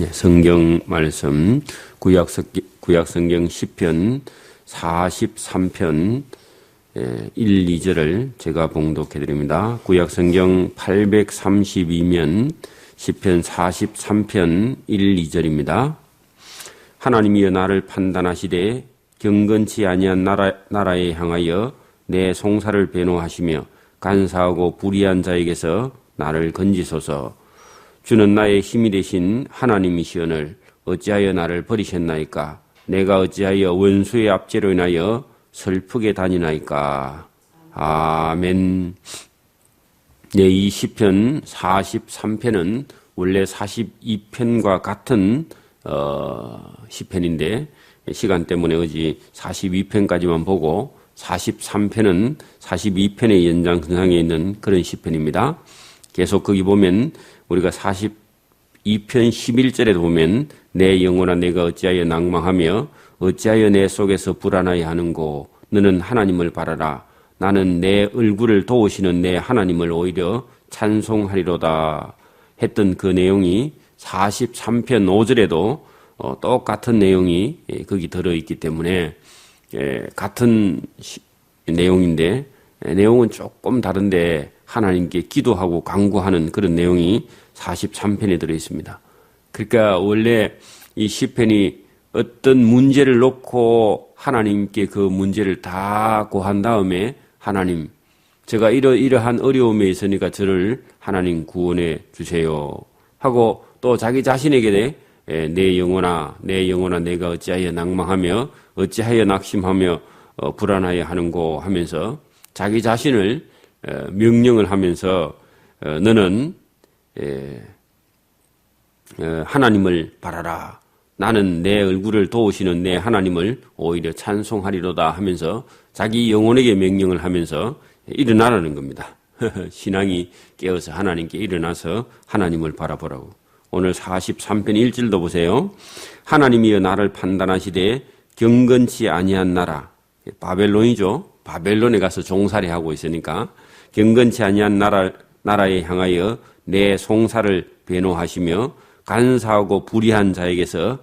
성경 말씀 구약성경 시편 43편 1, 2절을 제가 봉독해 드립니다. 구약성경 832면 시편 43편 1, 2절입니다. 하나님이여 나를 판단하시되 경건치 아니한 나라에 향하여 내 송사를 변호하시며 간사하고 불의한 자에게서 나를 건지소서. 주는 나의 힘이 되신 하나님이시오늘 어찌하여 나를 버리셨나이까? 내가 어찌하여 원수의 압제로 인하여 슬프게 다니나이까? 아멘. 네, 이 시편 43편은 원래 42편과 같은 시편인데 시간 때문에 어제 42편까지만 보고 43편은 42편의 연장선상에 있는 그런 시편입니다. 계속 거기 보면 우리가 42편 11절에 보면 내 영혼아 내가 어찌하여 낭망하며 어찌하여 내 속에서 불안하여 하는고 너는 하나님을 바라라. 나는 내 얼굴을 도우시는 내 하나님을 오히려 찬송하리로다 했던 그 내용이 43편 5절에도 똑같은 내용이 거기 들어있기 때문에 같은 내용인데 내용은 조금 다른데 하나님께 기도하고 간구하는 그런 내용이 43편에 들어있습니다. 그러니까 원래 이 시편이 어떤 문제를 놓고 하나님께 그 문제를 다 고한 다음에 하나님 제가 이러한 어려움에 있으니까 저를 하나님 구원해 주세요 하고 또 자기 자신에게 내 영혼아 내가 어찌하여 낭망하며 어찌하여 낙심하며 불안하여 하는고 하면서 자기 자신을 명령을 하면서 너는 하나님을 바라라. 나는 내 얼굴을 도우시는 내 하나님을 오히려 찬송하리로다 하면서 자기 영혼에게 명령을 하면서 일어나라는 겁니다. 신앙이 깨어서 하나님께 일어나서 하나님을 바라보라고. 오늘 43편 1절도 보세요. 하나님이여 나를 판단하시되 경건치 아니한 나라. 바벨론이죠. 바벨론에 가서 종살이 하고 있으니까 경건치 아니한 나라에 향하여 내 송사를 변호하시며 간사하고 불의한 자에게서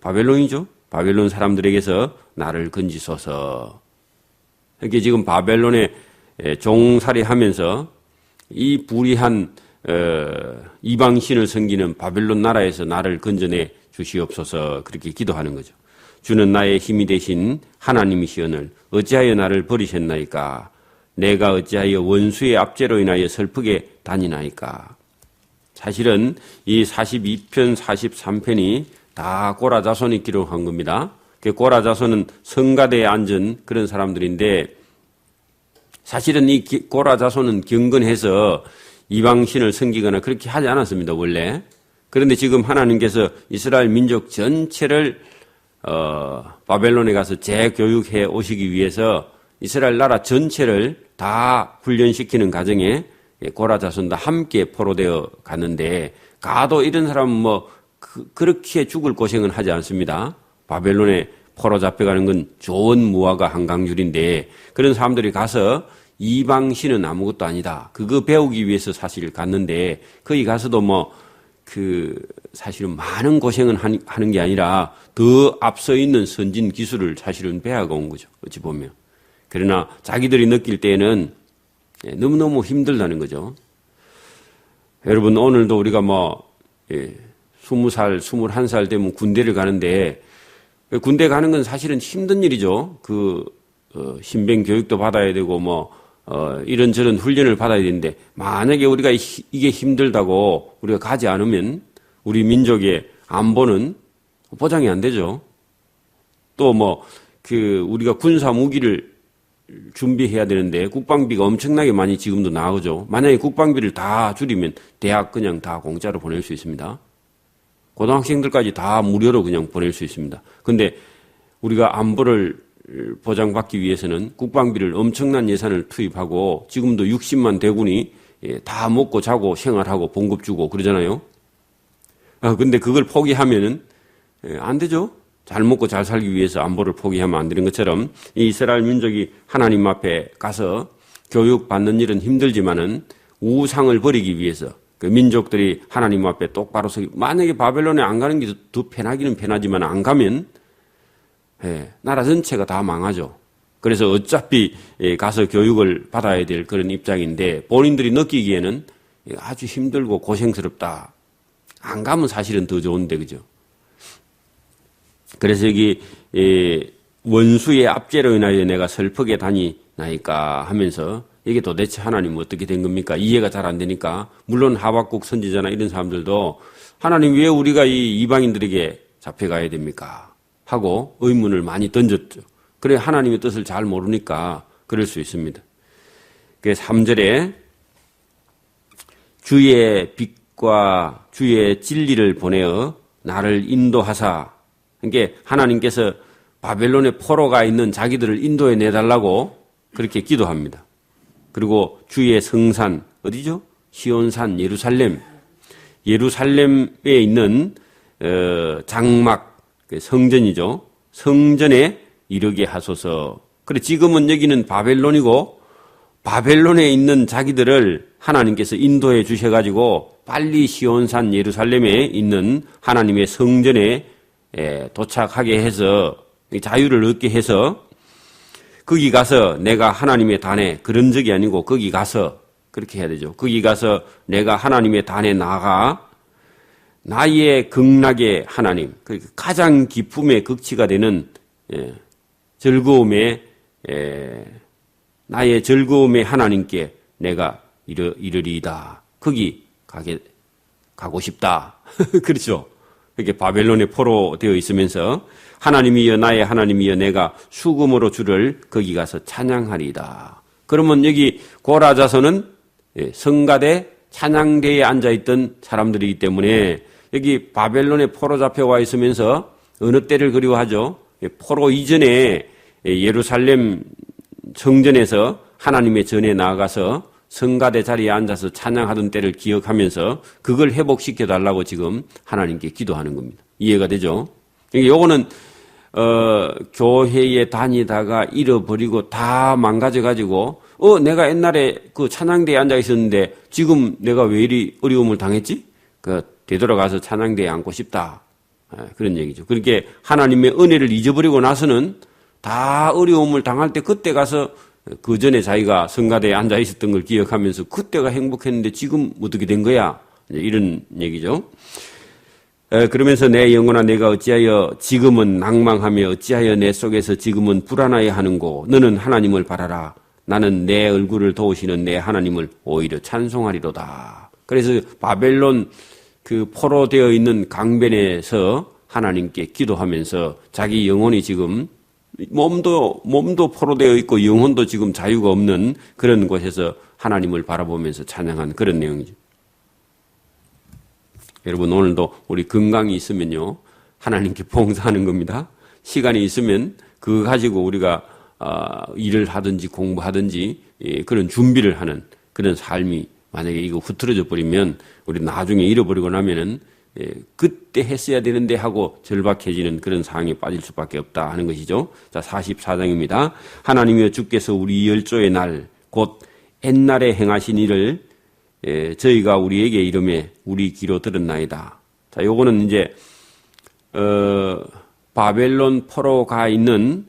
바벨론이죠. 바벨론 사람들에게서 나를 건지소서. 이렇게 지금 바벨론에 종살이 하면서 이 불의한 이방신을 섬기는 바벨론 나라에서 나를 건져내 주시옵소서 그렇게 기도하는 거죠. 주는 나의 힘이 되신 하나님이시오늘 어찌하여 나를 버리셨나이까? 내가 어찌하여 원수의 압제로 인하여 슬프게 다니나이까? 사실은 이 42편, 43편이 다 고라 자손이 기록한 겁니다. 그 고라 자손은 성가대에 앉은 그런 사람들인데 사실은 이 고라 자손은 경건해서 이방신을 섬기거나 그렇게 하지 않았습니다, 원래. 그런데 지금 하나님께서 이스라엘 민족 전체를 바벨론에 가서 재교육해 오시기 위해서 이스라엘 나라 전체를 다 훈련시키는 과정에 고라 자손도 함께 포로되어 갔는데 가도 이런 사람은 그렇게 죽을 고생은 하지 않습니다. 바벨론에 포로 잡혀가는 건 좋은 무화과 한강줄인데 그런 사람들이 가서 이방신은 아무것도 아니다. 그거 배우기 위해서 사실 갔는데 거기 가서도 사실은 많은 고생은 하는 게 아니라 더 앞서 있는 선진 기술을 사실은 배워가 온 거죠. 어찌 보면. 그러나 자기들이 느낄 때에는 너무너무 힘들다는 거죠. 여러분 오늘도 우리가 20살, 21살 되면 군대를 가는데 군대 가는 건 사실은 힘든 일이죠. 신병 교육도 받아야 되고 이런저런 훈련을 받아야 되는데 만약에 우리가 이게 힘들다고 우리가 가지 않으면 우리 민족의 안보는 보장이 안 되죠. 또 우리가 군사 무기를 준비해야 되는데 국방비가 엄청나게 많이 지금도 나오죠. 만약에 국방비를 다 줄이면 대학 그냥 다 공짜로 보낼 수 있습니다. 고등학생들까지 다 무료로 그냥 보낼 수 있습니다. 근데 우리가 안보를 보장받기 위해서는 국방비를 엄청난 예산을 투입하고 지금도 60만 대군이 다 먹고 자고 생활하고 봉급 주고 그러잖아요. 근데 그걸 포기하면은 안 되죠. 잘 먹고 잘 살기 위해서 안보를 포기하면 안 되는 것처럼 이 이스라엘 민족이 하나님 앞에 가서 교육받는 일은 힘들지만은 우상을 버리기 위해서 그 민족들이 하나님 앞에 똑바로 서기, 만약에 바벨론에 안 가는 게 더 편하기는 편하지만 안 가면 나라 전체가 다 망하죠. 그래서 어차피 가서 교육을 받아야 될 그런 입장인데 본인들이 느끼기에는 아주 힘들고 고생스럽다. 안 가면 사실은 더 좋은데, 그죠? 그래서 여기 원수의 압제로 인하여 내가 슬프게 다니나이까 하면서 이게 도대체 하나님 어떻게 된 겁니까? 이해가 잘 안 되니까. 물론 하박국 선지자나 이런 사람들도 하나님 왜 우리가 이 이방인들에게 잡혀가야 됩니까? 하고 의문을 많이 던졌죠. 그래 하나님의 뜻을 잘 모르니까 그럴 수 있습니다. 그 3절에 주의 빛과 주의 진리를 보내어 나를 인도하사, 그러니까 하나님께서 바벨론의 포로가 있는 자기들을 인도해 내달라고 그렇게 기도합니다. 그리고 주의 성산 어디죠? 시온산 예루살렘. 예루살렘에 있는 장막 성전이죠. 성전에 이르게 하소서. 그래 지금은 여기는 바벨론이고 바벨론에 있는 자기들을 하나님께서 인도해 주셔가지고 빨리 시온산 예루살렘에 있는 하나님의 성전에 도착하게 해서 자유를 얻게 해서 거기 가서 내가 하나님의 단에, 그런 적이 아니고 거기 가서 그렇게 해야 되죠. 거기 가서 내가 하나님의 단에 나가 나의 극락의 하나님, 가장 기쁨의 극치가 되는 즐거움의 나의 즐거움의 하나님께 내가 이르리이다. 거기 가고 싶다. 그렇죠. 이렇게 바벨론에 포로 되어 있으면서 하나님이여 나의 하나님이여 내가 수금으로 주를 거기 가서 찬양하리이다. 그러면 여기 고라자서는 성가대 찬양대에 앉아있던 사람들이기 때문에 여기 바벨론에 포로 잡혀와 있으면서 어느 때를 그리워하죠? 포로 이전에 예루살렘 성전에서 하나님의 전에 나아가서 성가대 자리에 앉아서 찬양하던 때를 기억하면서 그걸 회복시켜 달라고 지금 하나님께 기도하는 겁니다. 이해가 되죠? 요거는 교회에 다니다가 잃어버리고 다 망가져가지고 내가 옛날에 그 찬양대에 앉아 있었는데 지금 내가 왜 이리 어려움을 당했지? 되돌아가서 찬양대에 앉고 싶다. 그런 얘기죠. 그렇게 하나님의 은혜를 잊어버리고 나서는 다 어려움을 당할 때 그때 가서 그 전에 자기가 성가대에 앉아 있었던 걸 기억하면서 그때가 행복했는데 지금 어떻게 된 거야? 이런 얘기죠. 그러면서 내 영혼아 내가 어찌하여 지금은 낭망하며 어찌하여 내 속에서 지금은 불안하여 하는고 너는 하나님을 바라라. 나는 내 얼굴을 도우시는 내 하나님을 오히려 찬송하리로다. 그래서 바벨론 그 포로 되어 있는 강변에서 하나님께 기도하면서 자기 영혼이 지금 몸도 포로되어 있고 영혼도 지금 자유가 없는 그런 곳에서 하나님을 바라보면서 찬양한 그런 내용이죠. 여러분 오늘도 우리 건강이 있으면요 하나님께 봉사하는 겁니다. 시간이 있으면 그거 가지고 우리가 일을 하든지 공부하든지 그런 준비를 하는 그런 삶이 만약에 이거 흐트러져 버리면 우리 나중에 잃어버리고 나면은 그때 했어야 되는데 하고 절박해지는 그런 상황에 빠질 수밖에 없다 하는 것이죠. 자, 44장입니다. 하나님이여 주께서 우리 열조의 날 곧 옛날에 행하신 일을 저희가 우리에게 이름에 우리 귀로 들었나이다. 자, 요거는 이제 바벨론 포로가 있는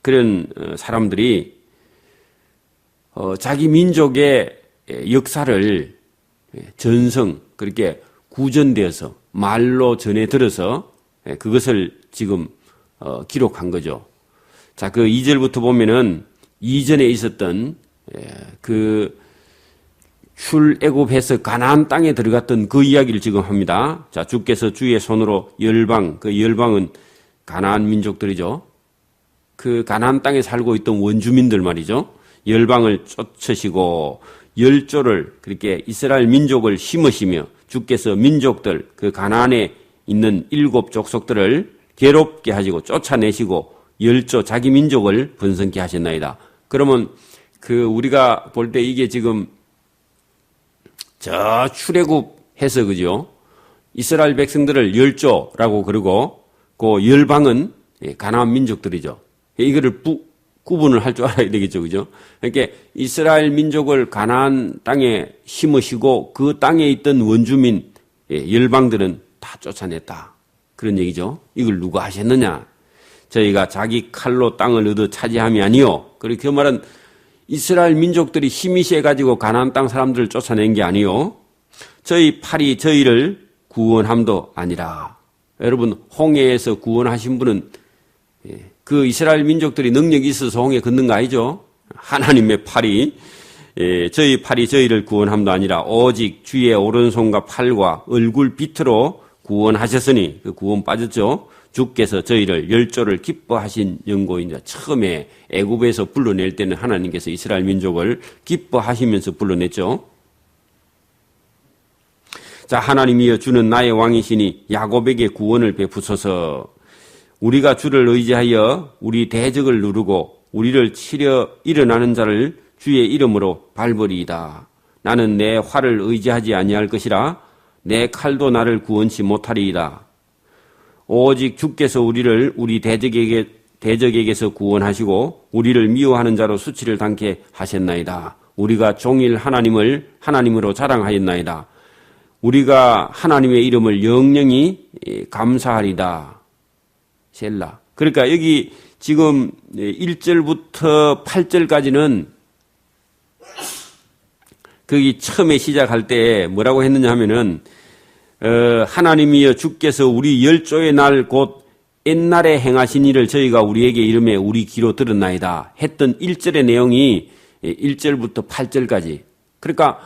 그런 사람들이 자기 민족의 역사를 전성 그렇게 구전되어서 말로 전해 들어서 그것을 지금 기록한 거죠. 자, 그 2절부터 보면은 이전에 있었던 그 출애굽해서 가나안 땅에 들어갔던 그 이야기를 지금 합니다. 자, 주께서 주의 손으로 열방, 그 열방은 가나안 민족들이죠. 그 가나안 땅에 살고 있던 원주민들 말이죠. 열방을 쫓으시고 열조를 그렇게 이스라엘 민족을 심으시며 주께서 민족들 그 가나안에 있는 7 족속들을 괴롭게 하시고 쫓아내시고 열조 자기 민족을 번성케 하셨나이다. 그러면 그 우리가 볼 때 이게 지금 저 출애굽해서 그죠? 이스라엘 백성들을 열조라고 그러고 그 열방은 가나안 민족들이죠. 이거를 구분을 할 줄 알아야 되겠죠. 그죠? 그러니까 이스라엘 민족을 가나안 땅에 심으시고 그 땅에 있던 원주민, 열방들은 다 쫓아냈다. 그런 얘기죠. 이걸 누가 하셨느냐? 저희가 자기 칼로 땅을 얻어 차지함이 아니요. 그리고 그 말은 이스라엘 민족들이 힘이 세가지고 가나안 땅 사람들을 쫓아낸 게 아니요. 저희 팔이 저희를 구원함도 아니라. 여러분, 홍해에서 구원하신 분은 그 이스라엘 민족들이 능력이 있어서 홍해 걷는 거 아니죠? 하나님의 팔이, 저희 팔이 저희를 구원함도 아니라 오직 주의 오른손과 팔과 얼굴 빛으로 구원하셨으니, 그 구원 빠졌죠? 주께서 저희를 열조를 기뻐하신 연고이자 처음에 애굽에서 불러낼 때는 하나님께서 이스라엘 민족을 기뻐하시면서 불러냈죠. 자, 하나님이여 주는 나의 왕이시니 야곱에게 구원을 베푸소서. 우리가 주를 의지하여 우리 대적을 누르고 우리를 치려 일어나는 자를 주의 이름으로 밟으리이다. 나는 내 활을 의지하지 아니할 것이라 내 칼도 나를 구원치 못하리이다. 오직 주께서 우리를 우리 대적에게서 구원하시고 우리를 미워하는 자로 수치를 당케 하셨나이다. 우리가 종일 하나님을 하나님으로 자랑하였나이다. 우리가 하나님의 이름을 영영히 감사하리다. 셀라. 그러니까 여기 지금 1절부터 8절까지는 거기 처음에 시작할 때 뭐라고 했느냐 하면은 하나님이여 주께서 우리 열조의 날 곧 옛날에 행하신 일을 저희가 우리에게 이름에 우리 귀로 들었나이다 했던 1절의 내용이 1절부터 8절까지. 그러니까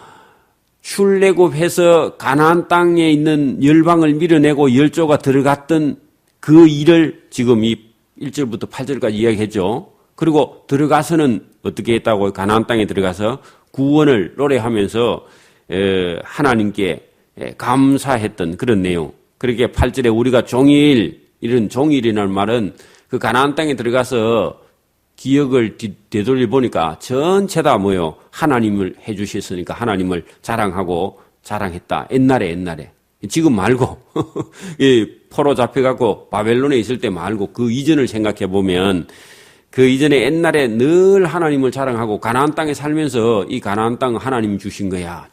출애굽해서 가나안 땅에 있는 열방을 밀어내고 열조가 들어갔던 그 일을 지금 이 1절부터 8절까지 이야기했죠. 그리고 들어가서는 어떻게 했다고? 가나안 땅에 들어가서 구원을 노래하면서 하나님께 감사했던 그런 내용. 그렇게 8절에 우리가 종일, 이런 종일이라는 말은 그 가나안 땅에 들어가서 기억을 되돌려 보니까 전체 다 뭐요? 하나님을 해주셨으니까 하나님을 자랑하고 자랑했다. 옛날에. 지금 말고 포로 잡혀갖고 바벨론에 있을 때 말고 그 이전을 생각해 보면 그 이전에 옛날에 늘 하나님을 자랑하고 가나안 땅에 살면서 이 가나안 땅 하나님이 주신 거야.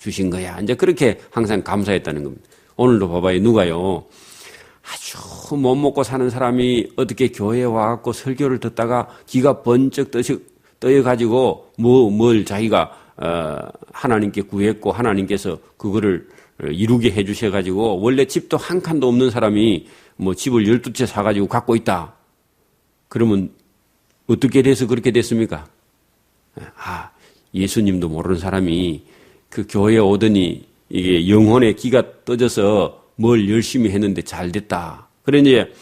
이제 그렇게 항상 감사했다는 겁니다. 오늘도 봐봐요. 누가요? 아주 못 먹고 사는 사람이 어떻게 교회에 와갖고 설교를 듣다가 기가 번쩍 떠여가지고 뭘 자기가 하나님께 구했고 하나님께서 그거를 이루게 해주셔가지고 원래 집도 한 칸도 없는 사람이 뭐 집을 12채 사가지고 갖고 있다. 그러면 어떻게 돼서 그렇게 됐습니까? 예수님도 모르는 사람이 그 교회에 오더니 이게 영혼의 기가 떠져서 뭘 열심히 했는데 잘 됐다. 그래 이제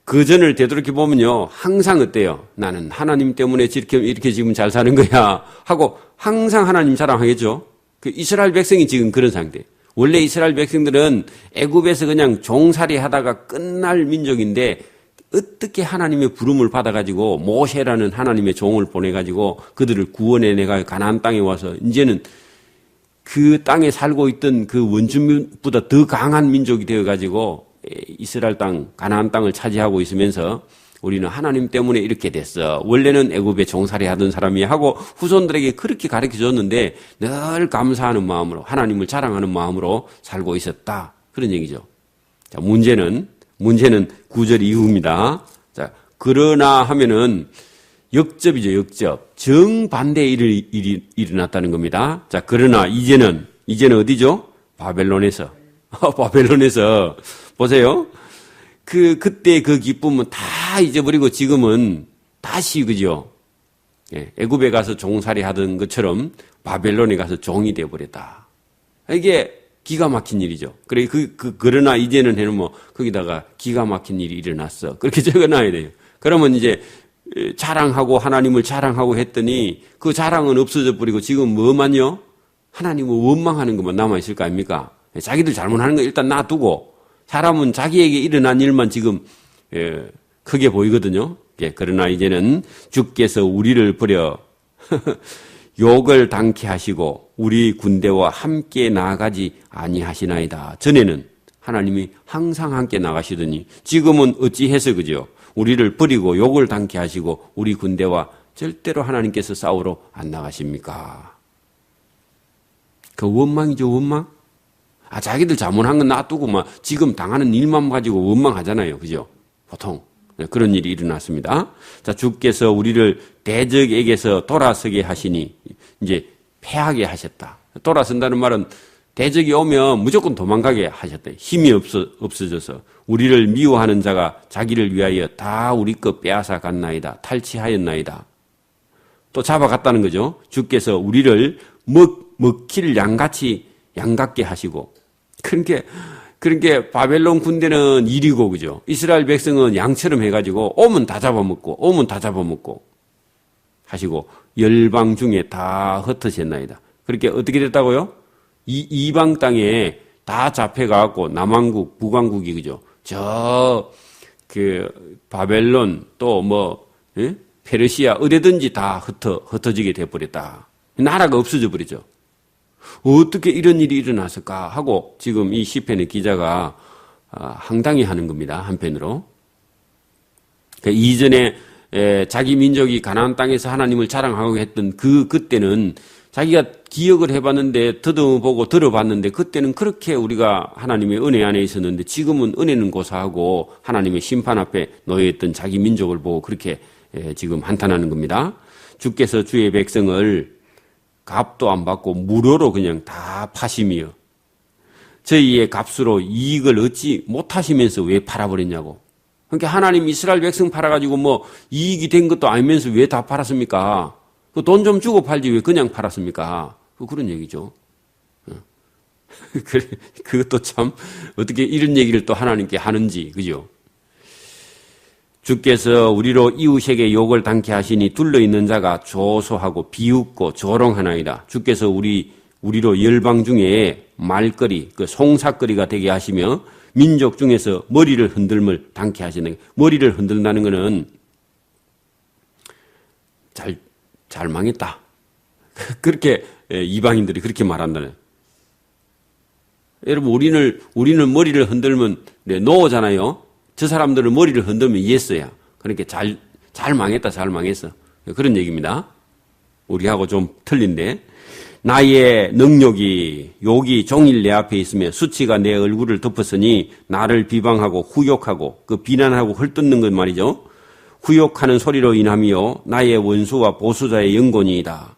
그 전을 되돌이켜 보면요. 항상 어때요? 나는 하나님 때문에 이렇게 지금 잘 사는 거야. 하고 항상 하나님 자랑하겠죠? 그 이스라엘 백성이 지금 그런 상태. 원래 이스라엘 백성들은 애굽에서 그냥 종살이 하다가 끝날 민족인데 어떻게 하나님의 부름을 받아가지고 모세라는 하나님의 종을 보내가지고 그들을 구원해내가 가나안 땅에 와서 이제는 그 땅에 살고 있던 그 원주민보다 더 강한 민족이 되어가지고 이스라엘 땅, 가나안 땅을 차지하고 있으면서 우리는 하나님 때문에 이렇게 됐어. 원래는 애굽에 종살이 하던 사람이 하고 후손들에게 그렇게 가르쳐줬는데 늘 감사하는 마음으로 하나님을 자랑하는 마음으로 살고 있었다. 그런 얘기죠. 자, 문제는 9절 이후입니다. 자, 그러나 하면은 역접이죠, 역접. 정반대의 일이 일어났다는 겁니다. 자, 그러나 이제는 어디죠? 바벨론에서. 바벨론에서. 보세요. 그때 그 기쁨은 다 잊어버리고 지금은 다시, 그죠? 애굽에 가서 종살이 하던 것처럼 바벨론에 가서 종이 되어버렸다. 이게 기가 막힌 일이죠. 그래, 그러나 이제는 해는 뭐, 거기다가 기가 막힌 일이 일어났어. 그렇게 적어놔야 돼요. 그러면 이제, 자랑하고 하나님을 자랑하고 했더니 그 자랑은 없어져 버리고 지금 뭐만요? 하나님을 원망하는 것만 남아있을 거 아닙니까? 자기들 잘못하는 거 일단 놔두고 사람은 자기에게 일어난 일만 지금 크게 보이거든요. 그러나 이제는 주께서 우리를 버려 욕을 당케 하시고 우리 군대와 함께 나아가지 아니하시나이다. 전에는 하나님이 항상 함께 나가시더니 지금은 어찌해서 그죠? 우리를 버리고 욕을 당케 하시고 우리 군대와 절대로 하나님께서 싸우러 안 나가십니까? 그 원망이죠, 원망? 자기들 잘못한 건 놔두고 지금 당하는 일만 가지고 원망하잖아요. 그죠? 보통. 그런 일이 일어났습니다. 자, 주께서 우리를 대적에게서 돌아서게 하시니 이제 패하게 하셨다. 돌아선다는 말은 대적이 오면 무조건 도망가게 하셨다. 힘이 없어져서 우리를 미워하는 자가 자기를 위하여 다 우리 것 빼앗아 갔나이다. 탈취하였나이다. 또 잡아갔다는 거죠. 주께서 우리를 먹힐 양같이 양같게 하시고 그러니까 바벨론 군대는 일이고 그죠. 이스라엘 백성은 양처럼 해가지고 오면 다 잡아먹고 하시고 열방 중에 다 흩어졌나이다. 그렇게 어떻게 됐다고요? 이방 땅에 다 잡혀가고 남왕국, 북왕국이 그죠. 바벨론 또 페르시아 어디든지 다 흩어지게 돼버렸다. 나라가 없어져 버리죠. 어떻게 이런 일이 일어났을까 하고 지금 이 시편의 기자가 황당해 하는 겁니다. 한편으로. 이전에 자기 민족이 가나안 땅에서 하나님을 자랑하고 했던 그때는 자기가 기억을 해봤는데 더듬어보고 들어봤는데 그때는 그렇게 우리가 하나님의 은혜 안에 있었는데 지금은 은혜는 고사하고 하나님의 심판 앞에 놓여있던 자기 민족을 보고 그렇게 지금 한탄하는 겁니다. 주께서 주의 백성을 값도 안 받고 무료로 그냥 다 파심이요. 저희의 값으로 이익을 얻지 못하시면서 왜 팔아버렸냐고. 그러니까 하나님 이스라엘 백성 팔아가지고 이익이 된 것도 아니면서 왜 다 팔았습니까? 돈 좀 주고 팔지 왜 그냥 팔았습니까? 그런 얘기죠. 그것도 참 어떻게 이런 얘기를 또 하나님께 하는지, 그죠? 주께서 우리로 이웃에게 욕을 당케 하시니 둘러있는 자가 조소하고 비웃고 조롱하나이다. 주께서 우리로 열방 중에 말거리, 송사거리가 되게 하시며 민족 중에서 머리를 흔들물 당케 하시는, 머리를 흔든다는 것은 잘 망했다. 그렇게 이방인들이 그렇게 말한다는. 여러분 우리는 머리를 흔들면 노잖아요. 저 사람들은 머리를 흔들면 예스야. 그러니까 잘 망했다, 잘 망했어. 그런 얘기입니다. 우리하고 좀 틀린데. 나의 능력이 욕이 종일 내 앞에 있으며 수치가 내 얼굴을 덮었으니 나를 비방하고 후욕하고 비난하고 헐뜯는 것 말이죠. 후욕하는 소리로 인하며 나의 원수와 보수자의 영곤이다.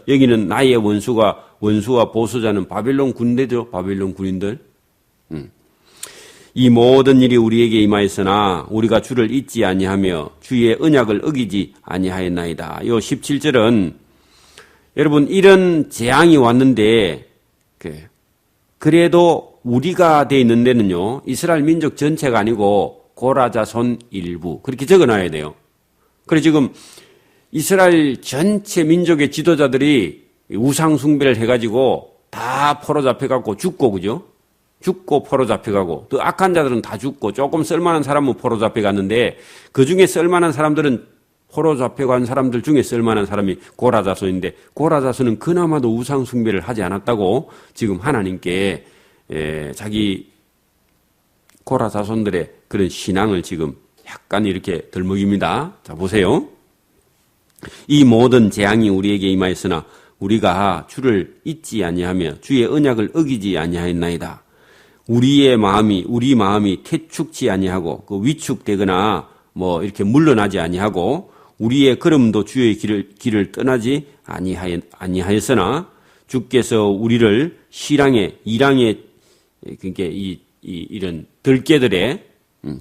여기는 나의 원수와 보수자는 바벨론 군대죠. 바벨론 군인들. 이 모든 일이 우리에게 임하였으나 우리가 주를 잊지 아니하며 주의 언약을 어기지 아니하였나이다. 요 17절은 여러분 이런 재앙이 왔는데 그래도 우리가 돼 있는 데는요. 이스라엘 민족 전체가 아니고 고라 자손 일부 그렇게 적어놔야 돼요. 그래서 지금 이스라엘 전체 민족의 지도자들이 우상 숭배를 해가지고 다 포로 잡혀갖고 죽고 그죠? 죽고 포로 잡혀가고 또 악한 자들은 다 죽고 조금 쓸만한 사람은 포로 잡혀갔는데 그중에 쓸만한 사람들은 포로 잡혀간 사람들 중에 쓸만한 사람이 고라 자손인데 고라 자손은 그나마도 우상 숭배를 하지 않았다고 지금 하나님께 자기 고라 자손들의 그런 신앙을 지금 약간 이렇게 덜먹입니다. 자 보세요. 이 모든 재앙이 우리에게 임하였으나 우리가 주를 잊지 아니하며 주의 언약을 어기지 아니하였나이다. 우리 마음이 태축지 아니하고 위축되거나 이렇게 물러나지 아니하고 우리의 걸음도 주의 길을 떠나지 아니하였으나 주께서 우리를 이랑의 그러니까 이런 들깨들의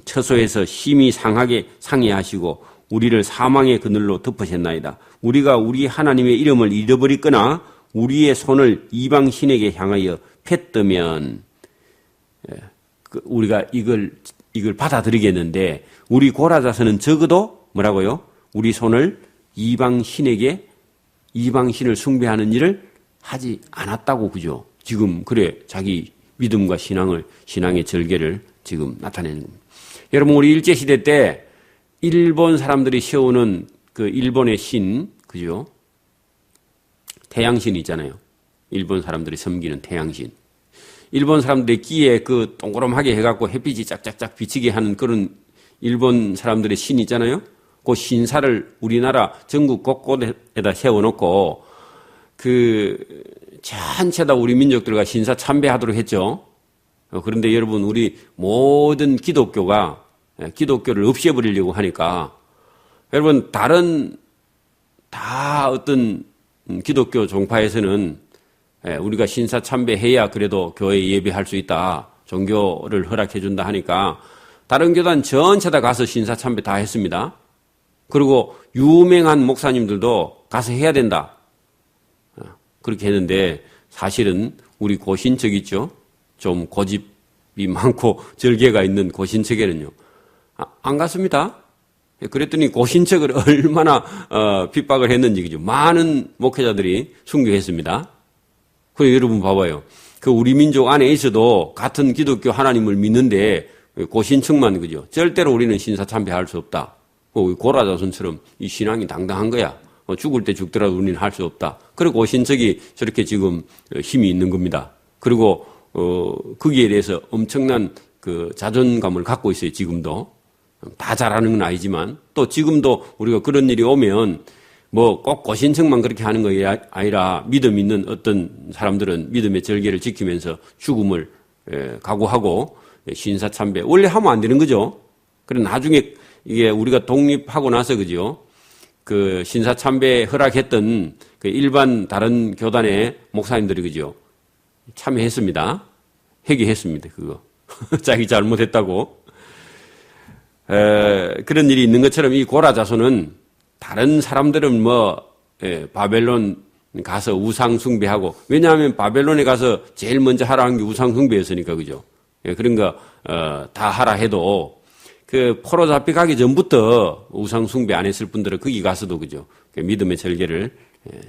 처소에서 심히 상해하시고 우리를 사망의 그늘로 덮으셨나이다. 우리가 우리 하나님의 이름을 잃어버리거나 우리의 손을 이방 신에게 향하여 팼더면 우리가 이걸 받아들이겠는데 우리 고라 자손은 적어도 뭐라고요? 우리 손을 이방 신을 숭배하는 일을 하지 않았다고 그죠? 지금 그래 자기 믿음과 신앙의 절개를 지금 나타내는 겁니다. 여러분 우리 일제시대 때 일본 사람들이 세우는 일본의 신 그죠? 태양신 있잖아요. 일본 사람들이 섬기는 태양신. 일본 사람들의 끼에 동그랗게 해갖고 햇빛이 짝짝짝 비치게 하는 그런 일본 사람들의 신 있잖아요. 그 신사를 우리나라 전국 곳곳에다 세워놓고 전체다 우리 민족들과 신사 참배하도록 했죠. 그런데 여러분, 우리 모든 기독교가 기독교를 없애버리려고 하니까, 여러분, 다 어떤 기독교 종파에서는 우리가 신사 참배해야 그래도 교회에 예배할 수 있다, 종교를 허락해준다 하니까 다른 교단 전체 다 가서 신사 참배 다 했습니다. 그리고 유명한 목사님들도 가서 해야 된다, 그렇게 했는데, 사실은 우리 고신척 있죠? 좀 고집이 많고 절개가 있는 고신척에는요, 안 갔습니다. 그랬더니 고신척을 얼마나 핍박을 했는지, 그죠? 많은 목회자들이 순교했습니다. 그래서 여러분 봐봐요. 우리 민족 안에 있어도 같은 기독교 하나님을 믿는데 고신척만, 그죠? 절대로 우리는 신사 참배할 수 없다. 고라자손처럼 이 신앙이 당당한 거야. 죽을 때 죽더라도 우리는 할 수 없다. 그리고 고신척이 저렇게 지금 힘이 있는 겁니다. 그리고 거기에 대해서 엄청난 자존감을 갖고 있어요. 지금도 다 잘하는 건 아니지만, 또 지금도 우리가 그런 일이 오면 뭐 꼭 고신척만 그렇게 하는 거 아니라 믿음 있는 어떤 사람들은 믿음의 절개를 지키면서 죽음을 각오하고 신사 참배 원래 하면 안 되는 거죠. 그래 나중에 이게 우리가 독립하고 나서, 그죠? 신사 참배 허락했던 일반 다른 교단의 목사님들이, 그죠? 참여했습니다. 회개했습니다. 그거 자기 잘못했다고. 그런 일이 있는 것처럼 이 고라자손은 다른 사람들은 바벨론 가서 우상 숭배하고, 왜냐하면 바벨론에 가서 제일 먼저 하라 한 게 우상 숭배였으니까, 그죠? 그런 거 다 하라 해도 포로 잡혀가기 전부터 우상 숭배 안 했을 분들은 거기 가서도, 그죠? 믿음의 절개를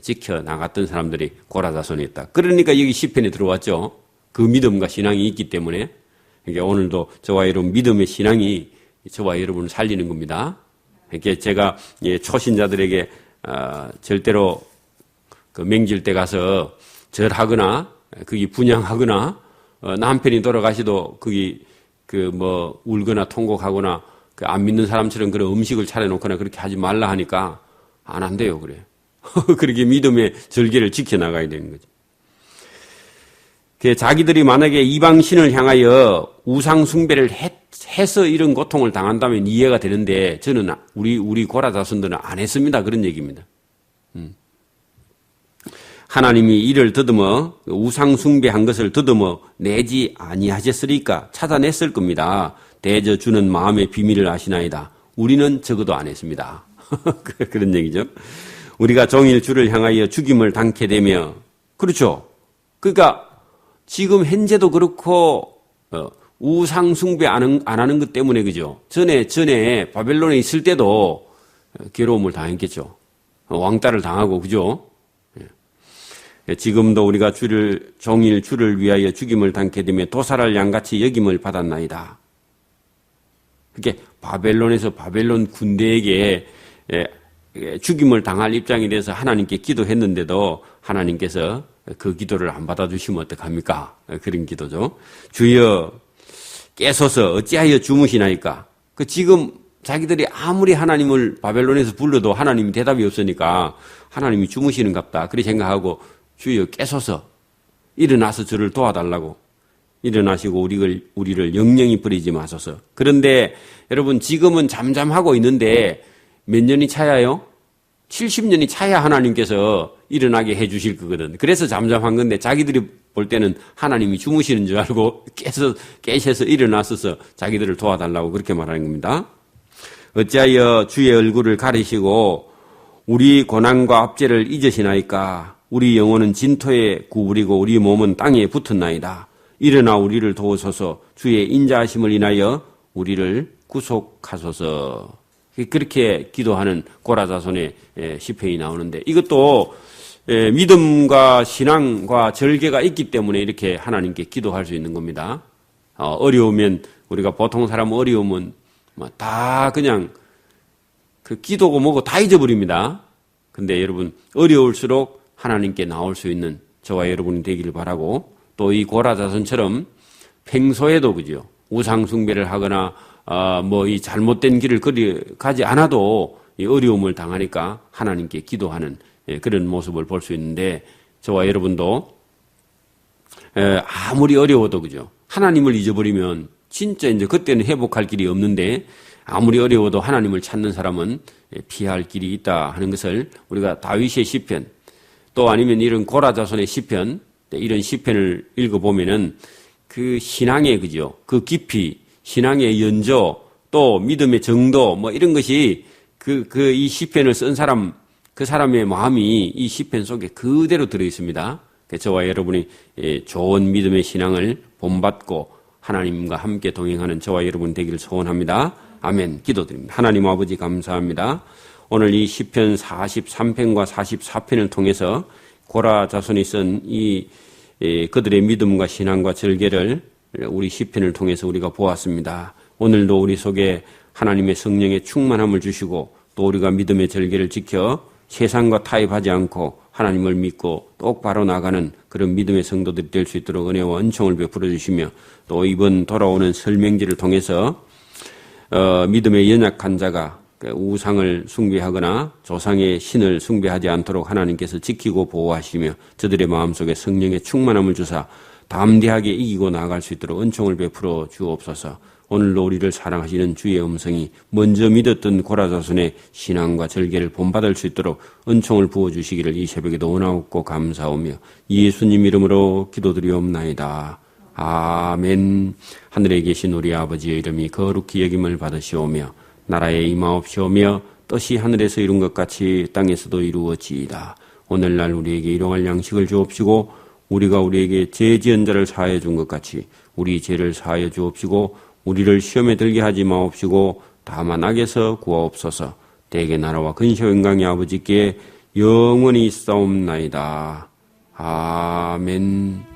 지켜 나갔던 사람들이 고라자손에 있다. 그러니까 여기 시편에 들어왔죠. 그 믿음과 신앙이 있기 때문에. 그러니까 오늘도 저와 여러분 믿음의 신앙이 저와 여러분을 살리는 겁니다. 이렇게 제가 초신자들에게 절대로 맹질 때 가서 절하거나 거기 분향하거나 남편이 돌아가시도 거기 울거나 통곡하거나 안 믿는 사람처럼 그런 음식을 차려놓거나 그렇게 하지 말라 하니까 안 한대요. 그래. 그렇게 믿음의 절개를 지켜나가야 되는 거죠. 자기들이 만약에 이방신을 향하여 우상 숭배를 해서 이런 고통을 당한다면 이해가 되는데, 저는 우리 고라 자손들은 안 했습니다. 그런 얘기입니다. 하나님이 이를 더듬어 우상 숭배한 것을 더듬어 내지 아니하셨으리까 찾아냈을 겁니다. 대저 주는 마음의 비밀을 아시나이다. 우리는 적어도 안 했습니다. 그런 얘기죠. 우리가 종일 주를 향하여 죽임을 당케 되며, 그렇죠. 그러니까 지금 현재도 그렇고 우상 숭배 안 하는 것 때문에, 그죠? 전에 바벨론에 있을 때도 괴로움을 당했겠죠. 왕따를 당하고, 그죠? 지금도 우리가 종일 주를 위하여 죽임을 당케 되며 도살할 양같이 여김을 받았나이다. 그렇게 바벨론에서 바벨론 군대에게 죽임을 당할 입장이 돼서 하나님께 기도했는데도 하나님께서 그 기도를 안 받아주시면 어떡합니까? 그런 기도죠. 주여 깨소서 어찌하여 주무시나이까? 지금 자기들이 아무리 하나님을 바벨론에서 불러도 하나님이 대답이 없으니까 하나님이 주무시는갑다. 그렇게 생각하고 주여 깨소서, 일어나서 저를 도와달라고. 일어나시고 우리를 영영히 버리지 마소서. 그런데 여러분 지금은 잠잠하고 있는데 몇 년이 차야요? 70년이 차야 하나님께서 일어나게 해 주실 거거든. 그래서 잠잠한 건데 자기들이 볼 때는 하나님이 주무시는 줄 알고 깨셔서 일어나서서 자기들을 도와달라고 그렇게 말하는 겁니다. 어찌하여 주의 얼굴을 가리시고 우리 고난과 압제를 잊으시나이까? 우리 영혼은 진토에 구부리고 우리 몸은 땅에 붙었나이다. 일어나 우리를 도우소서. 주의 인자하심을 인하여 우리를 구속하소서. 그렇게 기도하는 고라자손의 시편이 나오는데, 이것도 믿음과 신앙과 절개가 있기 때문에 이렇게 하나님께 기도할 수 있는 겁니다. 어려우면, 우리가 보통 사람 어려우면 다 그냥 기도고 뭐고 다 잊어버립니다. 근데 여러분 어려울수록 하나님께 나올 수 있는 저와 여러분이 되기를 바라고, 또 이 고라자손처럼 평소에도, 그죠, 우상 숭배를 하거나 이 잘못된 길을 가지 않아도 이 어려움을 당하니까 하나님께 기도하는 그런 모습을 볼 수 있는데 저와 여러분도 아무리 어려워도 그죠? 하나님을 잊어버리면 진짜 이제 그때는 회복할 길이 없는데 아무리 어려워도 하나님을 찾는 사람은 피할 길이 있다 하는 것을 우리가 다윗의 시편 또 아니면 이런 고라 자손의 시편 이런 시편을 읽어보면은 그 신앙의 그죠? 그 깊이 신앙의 연조 또 믿음의 정도 뭐 이런 것이 이 시편을 쓴 사람 그 사람의 마음이 이 시편 속에 그대로 들어 있습니다. 저와 여러분이 좋은 믿음의 신앙을 본받고 하나님과 함께 동행하는 저와 여러분 되기를 소원합니다. 아멘. 기도드립니다. 하나님 아버지 감사합니다. 오늘 이 시편 43편과 44편을 통해서 고라 자손이 쓴 그들의 믿음과 신앙과 절개를 우리 시편을 통해서 우리가 보았습니다. 오늘도 우리 속에 하나님의 성령의 충만함을 주시고 또 우리가 믿음의 절개를 지켜 세상과 타협하지 않고 하나님을 믿고 똑바로 나가는 그런 믿음의 성도들이 될 수 있도록 은혜와 은총을 베풀어 주시며 또 이번 돌아오는 설 명절을 통해서 믿음의 연약한 자가 우상을 숭배하거나 조상의 신을 숭배하지 않도록 하나님께서 지키고 보호하시며 저들의 마음속에 성령의 충만함을 주사 담대하게 이기고 나아갈 수 있도록 은총을 베풀어 주옵소서. 오늘도 우리를 사랑하시는 주의 음성이 먼저 믿었던 고라 자손의 신앙과 절개를 본받을 수 있도록 은총을 부어주시기를 이 새벽에도 원하옵고 감사하며 예수님 이름으로 기도드리옵나이다. 아멘. 하늘에 계신 우리 아버지의 이름이 거룩히 여김을 받으시오며 나라에 임하옵시오며 뜻이 하늘에서 이룬 것 같이 땅에서도 이루어지이다. 오늘날 우리에게 일용할 양식을 주옵시고 우리가 우리에게 죄 지은 자를 사하여 준 것 같이 우리 죄를 사하여 주옵시고 우리를 시험에 들게 하지 마옵시고 다만 악에서 구하옵소서. 대개 나라와 근세 영광의 아버지께 영원히 있사옵나이다. 아멘.